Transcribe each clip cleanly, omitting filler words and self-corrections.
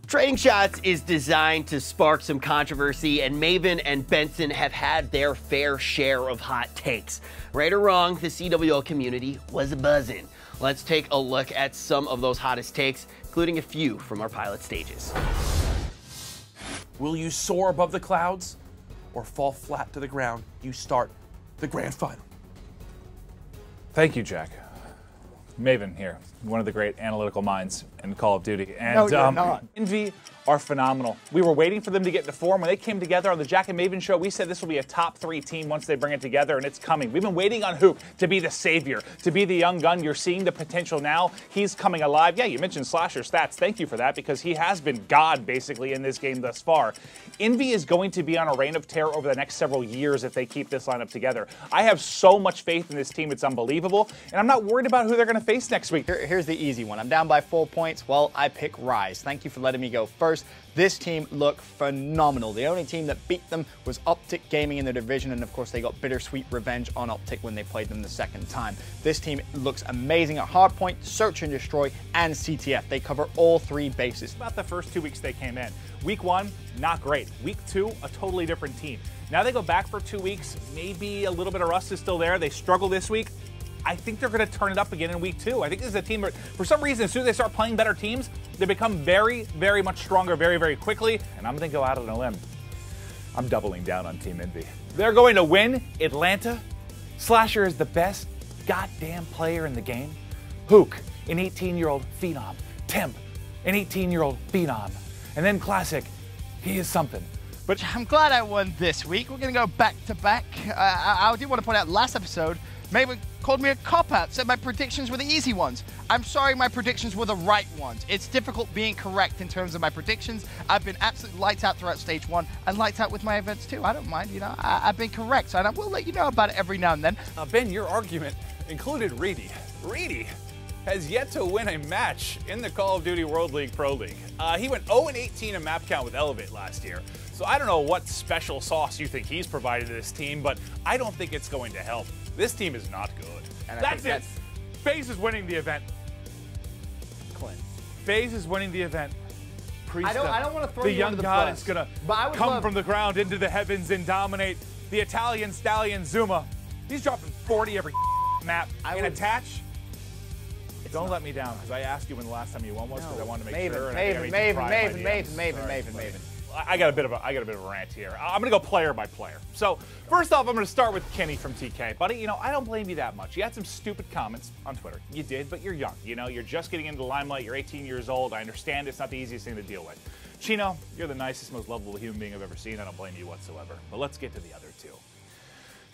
Trading Shots is designed to spark some controversy, and Maven and Benson have had their fair share of hot takes. Right or wrong, the CWL community was buzzing. Let's take a look at some of those hottest takes, including a few from our pilot stages. Will you soar above the clouds or fall flat to the ground? You start the grand final. Thank you, Jack. Maven here, one of the great analytical minds in Call of Duty. And no, you're not. Envy are phenomenal. We were waiting for them to get into form. When they came together on the Jack and Maven show, we said this will be a top 3 team once they bring it together, and it's coming. We've been waiting on Hook to be the savior, to be the young gun. You're seeing the potential now. He's coming alive. Yeah, you mentioned Slasher stats. Thank you for that, because he has been God, basically, in this game thus far. Envy is going to be on a reign of terror over the next several years if they keep this lineup together. I have so much faith in this team. It's unbelievable, and I'm not worried about who they're going to face next week. Here's the easy one. I'm down by 4 points. Well, I pick Rise. Thank you for letting me go first. This team looked phenomenal. The only team that beat them was Optic Gaming in the division, and of course they got bittersweet revenge on Optic when they played them the second time. This team looks amazing at Hardpoint, Search and Destroy, and CTF. They cover all 3 bases. About the first 2 weeks they came in. Week 1, not great. Week 2, a totally different team. Now they go back for 2 weeks. Maybe a little bit of rust is still there. They struggle this week. I think they're going to turn it up again in week 2. I think this is a team that, for some reason, as soon as they start playing better teams, they become very, very much stronger very, very quickly. And I'm going to go out on a limb. I'm doubling down on Team Envy. They're going to win Atlanta. Slasher is the best goddamn player in the game. Hook, an 18-year-old phenom. Temp, an 18-year-old phenom. And then Classic, he is something. But I'm glad I won this week. We're going to go back to back. I do want to point out last episode, Maven called me a cop-out, said my predictions were the easy ones. I'm sorry, my predictions were the right ones. It's difficult being correct in terms of my predictions. I've been absolutely lights out throughout stage 1 and lights out with my events too. I don't mind, you know, I've been correct, so I will let you know about it every now and then. Ben, your argument included Reedy. Reedy has yet to win a match in the Call of Duty World League Pro League. He went 0-18 in map count with Elevate last year. So I don't know what special sauce you think he's provided to this team, but I don't think it's going to help. This team is not good. And That's it. FaZe is winning the event. Clint. FaZe is winning the event. I don't want to throw the you young under the god bus, is going but to come from the ground into the heavens and dominate the Italian stallion Zuma. He's dropping 40 every map and attach. Don't let me down, because I asked you when the last time you won was, because I wanted to make sure. Maven. I got a bit of a rant here. I'm gonna go player by player. So first off, I'm gonna start with Kenny from TK. Buddy, you know, I don't blame you that much. You had some stupid comments on Twitter. You did, but you're young. You know, you're just getting into the limelight. You're 18 years old. I understand it's not the easiest thing to deal with. Chino, you're the nicest, most lovable human being I've ever seen. I don't blame you whatsoever. But let's get to the other two.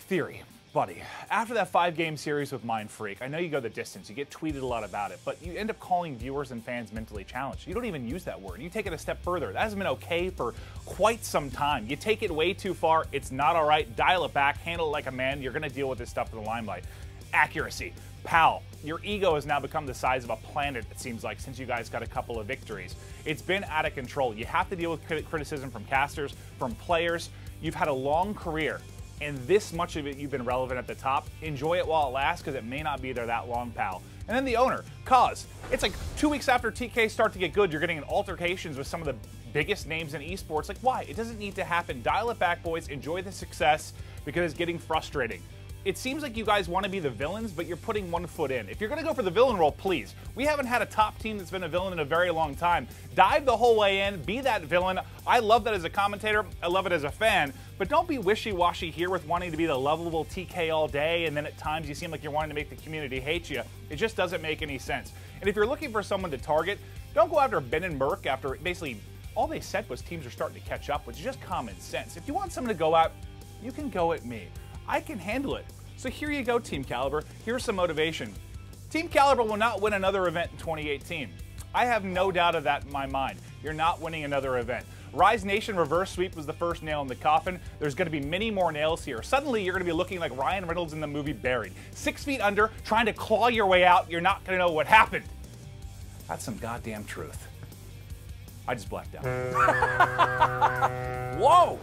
Theory. Buddy, after that 5-game series with Mind Freak, I know you go the distance, you get tweeted a lot about it, but you end up calling viewers and fans mentally challenged. You don't even use that word. You take it a step further. That hasn't been okay for quite some time. You take it way too far. It's not all right. Dial it back. Handle it like a man. You're going to deal with this stuff in the limelight. Accuracy. Pal, your ego has now become the size of a planet, it seems like, since you guys got a couple of victories. It's been out of control. You have to deal with criticism from casters, from players. You've had a long career, and this much of it you've been relevant at the top. Enjoy it while it lasts, because it may not be there that long, pal. And then the owner, Cause. It's like 2 weeks after TK start to get good, you're getting in altercations with some of the biggest names in esports. Like, why? It doesn't need to happen. Dial it back, boys. Enjoy the success, because it's getting frustrating. It seems like you guys want to be the villains, but you're putting one foot in. If you're going to go for the villain role, please. We haven't had a top team that's been a villain in a very long time. Dive the whole way in. Be that villain. I love that as a commentator. I love it as a fan. But don't be wishy-washy here with wanting to be the lovable TK all day, and then at times you seem like you're wanting to make the community hate you. It just doesn't make any sense. And if you're looking for someone to target, don't go after Ben and Merc after basically all they said was teams are starting to catch up, which is just common sense. If you want someone to go at, you can go at me. I can handle it. So here you go, Team Kaliber. Here's some motivation. Team Kaliber will not win another event in 2018. I have no doubt of that in my mind. You're not winning another event. Rise Nation reverse sweep was the first nail in the coffin. There's going to be many more nails here. Suddenly, you're going to be looking like Ryan Reynolds in the movie Buried. 6 feet under, trying to claw your way out. You're not going to know what happened. That's some goddamn truth. I just blacked out. Whoa!